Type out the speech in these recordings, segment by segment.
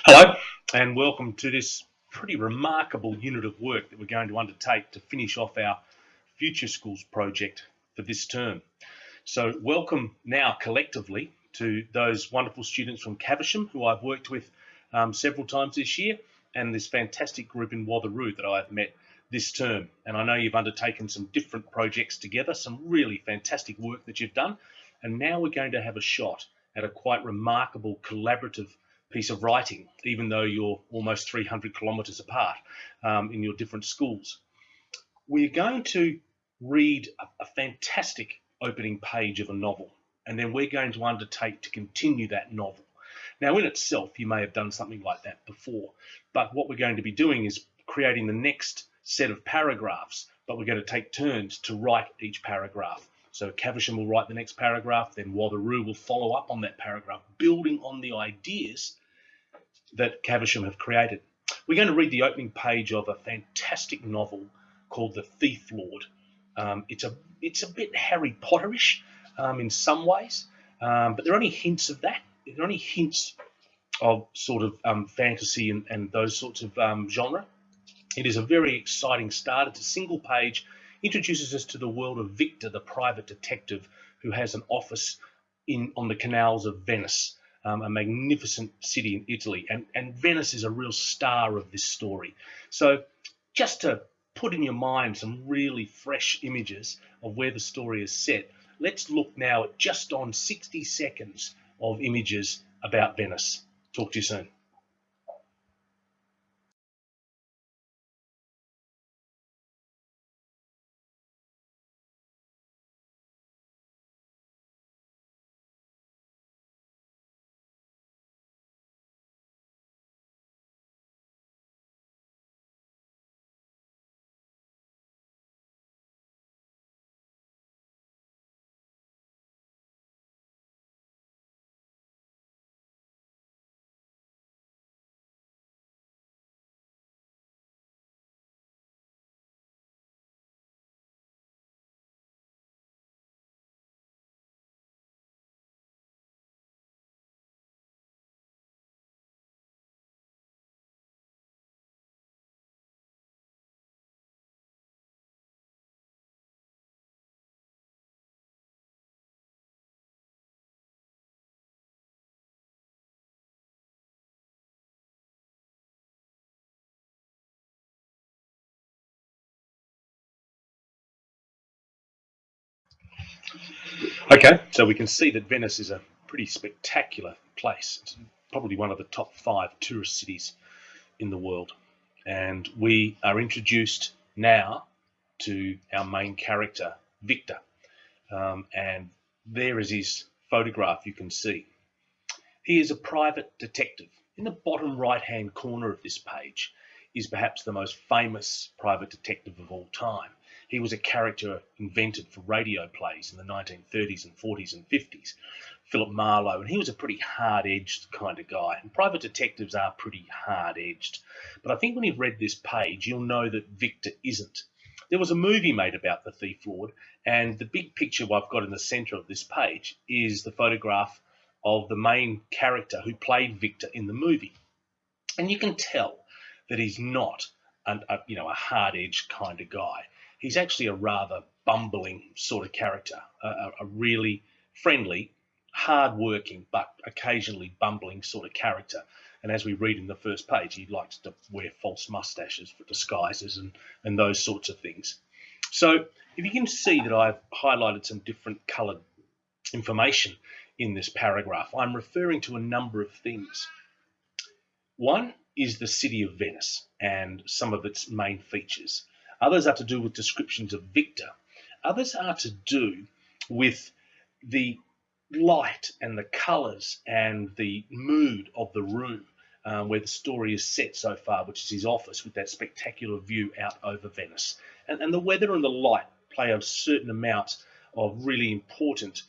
Hello, and welcome to this pretty remarkable unit of work that we're going to undertake to finish off our Future Schools project for this term. So, welcome now collectively to those wonderful students from Caversham who I've worked with several times this year, and this fantastic group in Watheroo that I've met this term. And I know you've undertaken some different projects together, some really fantastic work that you've done, and now we're going to have a shot at a quite remarkable collaborative piece of writing, even though you're almost 300 kilometres apart in your different schools. We're going to read a fantastic opening page of a novel, and then we're going to undertake to continue that novel. Now, in itself, you may have done something like that before, but what we're going to be doing is creating the next set of paragraphs, but we're going to take turns to write each paragraph. So Caversham will write the next paragraph, then Watheroo will follow up on that paragraph, building on the ideas that Caversham have created. We're going to read the opening page of a fantastic novel called The Thief Lord. It's a bit Harry Potterish in some ways, but there are only hints of that. There are only hints of sort of fantasy and those sorts of genre. It is a very exciting start. It's a single page, introduces us to the world of Victor, the private detective who has an office on the canals of Venice, a magnificent city in Italy. And Venice is a real star of this story. So just to put in your mind some really fresh images of where the story is set, let's look now at just on 60 seconds of images about Venice. Talk to you soon. Okay, so we can see that Venice is a pretty spectacular place. It's probably one of the top 5 tourist cities in the world. And we are introduced now to our main character, Victor. And there is his photograph, you can see. He is a private detective. In the bottom right-hand corner of this page is perhaps the most famous private detective of all time. He was a character invented for radio plays in the 1930s and 40s and 50s, Philip Marlowe, and he was a pretty hard-edged kind of guy. And private detectives are pretty hard-edged. But I think when you've read this page, you'll know that Victor isn't. There was a movie made about the Thief Lord, and the big picture I've got in the centre of this page is the photograph of the main character who played Victor in the movie. And you can tell that he's not a hard-edged kind of guy. He's actually a rather bumbling sort of character, a really friendly, hard-working, but occasionally bumbling sort of character. And as we read in the first page, he likes to wear false mustaches for disguises and those sorts of things. So if you can see that I've highlighted some different coloured information in this paragraph, I'm referring to a number of things. One is the city of Venice and some of its main features. Others are to do with descriptions of Victor. Others are to do with the light and the colours and the mood of the room where the story is set so far, which is his office with that spectacular view out over Venice. And the weather and the light play a certain amount of really important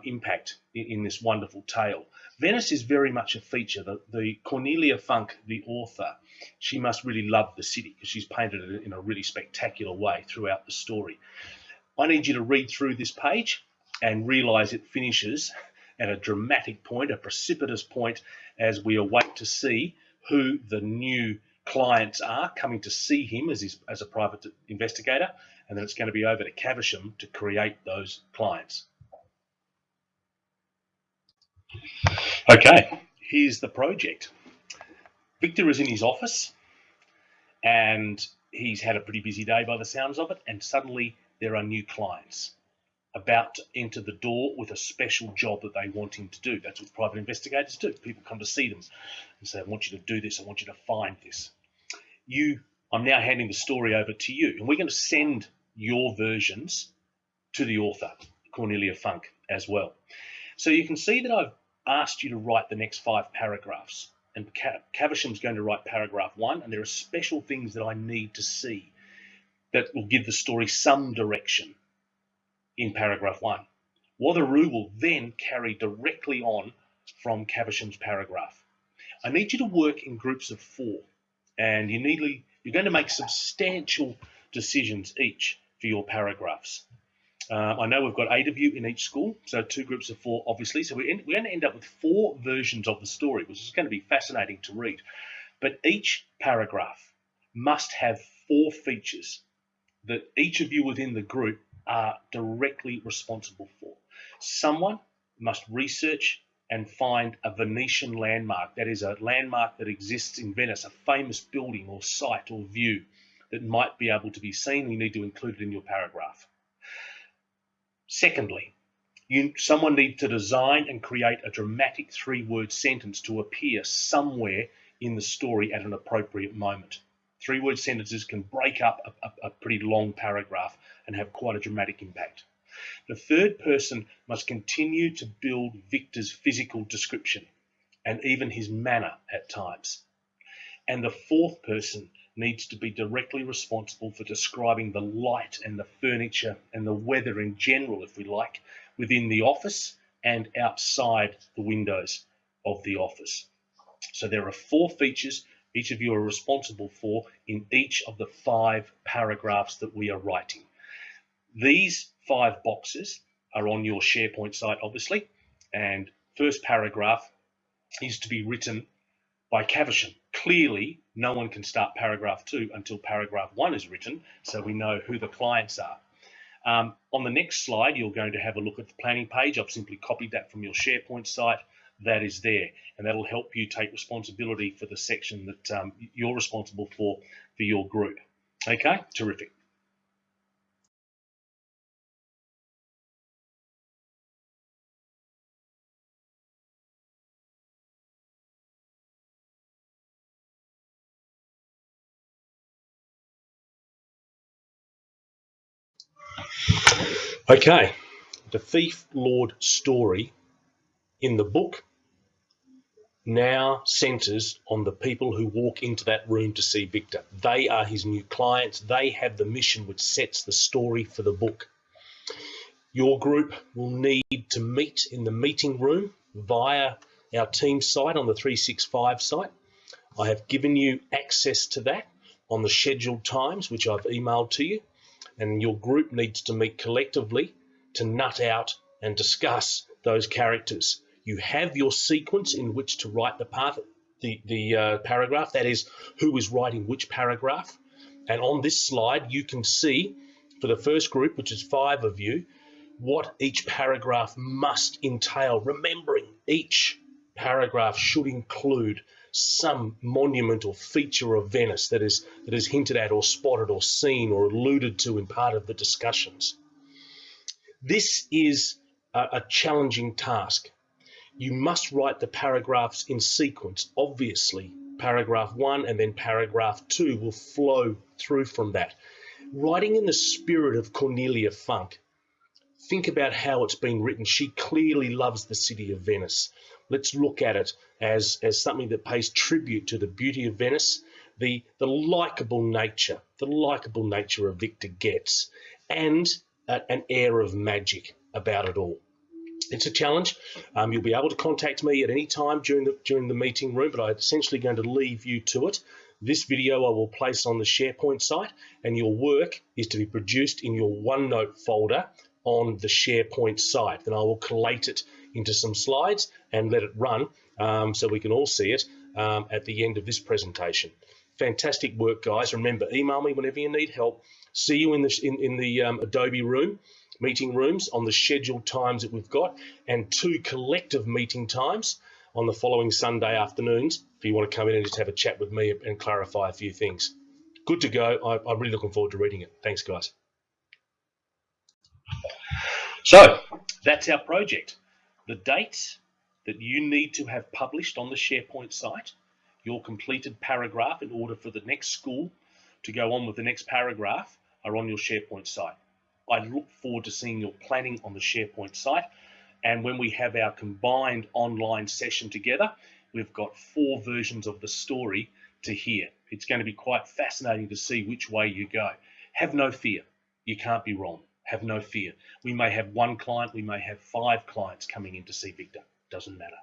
impact in this wonderful tale. Venice is very much a feature. The Cornelia Funk, the author, she must really love the city because she's painted it in a really spectacular way throughout the story. I need you to read through this page and realise it finishes at a dramatic point, a precipitous point, as we await to see who the new clients are coming to see him as a private investigator, and then it's going to be over to Caversham to create those clients. Okay, here's the project. Victor is in his office, and he's had a pretty busy day by the sounds of it, and suddenly there are new clients about to enter the door with a special job that they want him to do. That's what private investigators do. People come to see them and say, I want you to do this, I want you to find this. I'm now handing the story over to you, and we're going to send your versions to the author, Cornelia Funk, as well. So you can see that I've asked you to write the next 5 paragraphs, and Caversham's going to write paragraph 1, and there are special things that I need to see that will give the story some direction in paragraph 1. Watheroo will then carry directly on from Caversham's paragraph. I need you to work in groups of 4, and you're going to make substantial decisions each for your paragraphs. I know we've got 8 of you in each school, so 2 groups of 4, obviously. So we're going to end up with 4 versions of the story, which is going to be fascinating to read. But each paragraph must have 4 features that each of you within the group are directly responsible for. Someone must research and find a Venetian landmark, that is a landmark that exists in Venice, a famous building or site or view that might be able to be seen. You need to include it in your paragraph. Secondly, someone needs to design and create a dramatic 3-word sentence to appear somewhere in the story at an appropriate moment. 3-word sentences can break up a pretty long paragraph and have quite a dramatic impact. The third person must continue to build Victor's physical description and even his manner at times. And the fourth person needs to be directly responsible for describing the light and the furniture and the weather in general, if we like, within the office and outside the windows of the office. So there are 4 features each of you are responsible for in each of the 5 paragraphs that we are writing. These 5 boxes are on your SharePoint site, obviously, and first paragraph is to be written by Caversham. Clearly, no one can start paragraph 2 until paragraph 1 is written, so we know who the clients are. On the next slide, you're going to have a look at the planning page. I've simply copied that from your SharePoint site. That is there, and that'll help you take responsibility for the section that you're responsible for your group. Okay, terrific. Okay, the Thief Lord story in the book now centres on the people who walk into that room to see Victor. They are his new clients. They have the mission which sets the story for the book. Your group will need to meet in the meeting room via our team site on the 365 site. I have given you access to that on the scheduled times, which I've emailed to you, and your group needs to meet collectively to nut out and discuss those characters. You have your sequence in which to write the paragraph, that is, who is writing which paragraph. And on this slide, you can see for the first group, which is 5 of you, what each paragraph must entail, remembering each paragraph should include some monument or feature of Venice that is hinted at or spotted or seen or alluded to in part of the discussions. This is a challenging task. You must write the paragraphs in sequence. Obviously, paragraph 1 and then paragraph 2 will flow through from that. Writing in the spirit of Cornelia Funk, think about how it's been written. She clearly loves the city of Venice. Let's look at it as something that pays tribute to the beauty of Venice, the likeable nature of Victor gets, and an air of magic about it all. It's a challenge. You'll be able to contact me at any time during the meeting room, but I'm essentially going to leave you to it. This video I will place on the SharePoint site, and your work is to be produced in your OneNote folder on the SharePoint site. Then I will collate it into some slides and let it run so we can all see it at the end of this presentation. Fantastic work, guys. Remember, email me whenever you need help. See you in the Adobe room, meeting rooms on the scheduled times that we've got, and 2 collective meeting times on the following Sunday afternoons if you want to come in and just have a chat with me and clarify a few things. Good to go. I'm really looking forward to reading it. Thanks, guys. So that's our project. The dates that you need to have published on the SharePoint site, your completed paragraph in order for the next school to go on with the next paragraph, are on your SharePoint site. I look forward to seeing your planning on the SharePoint site. And when we have our combined online session together, we've got 4 versions of the story to hear. It's going to be quite fascinating to see which way you go. Have no fear. You can't be wrong. Have no fear. We may have 1 client, we may have 5 clients coming in to see Victor. Doesn't matter.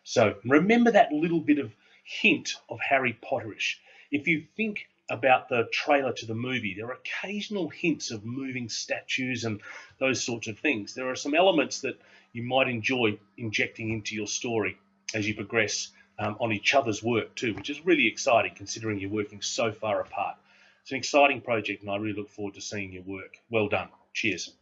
So remember that little bit of hint of Harry Potterish. If you think about the trailer to the movie, there are occasional hints of moving statues and those sorts of things. There are some elements that you might enjoy injecting into your story as you progress on each other's work too, which is really exciting considering you're working so far apart. It's an exciting project and I really look forward to seeing your work. Well done. Cheers.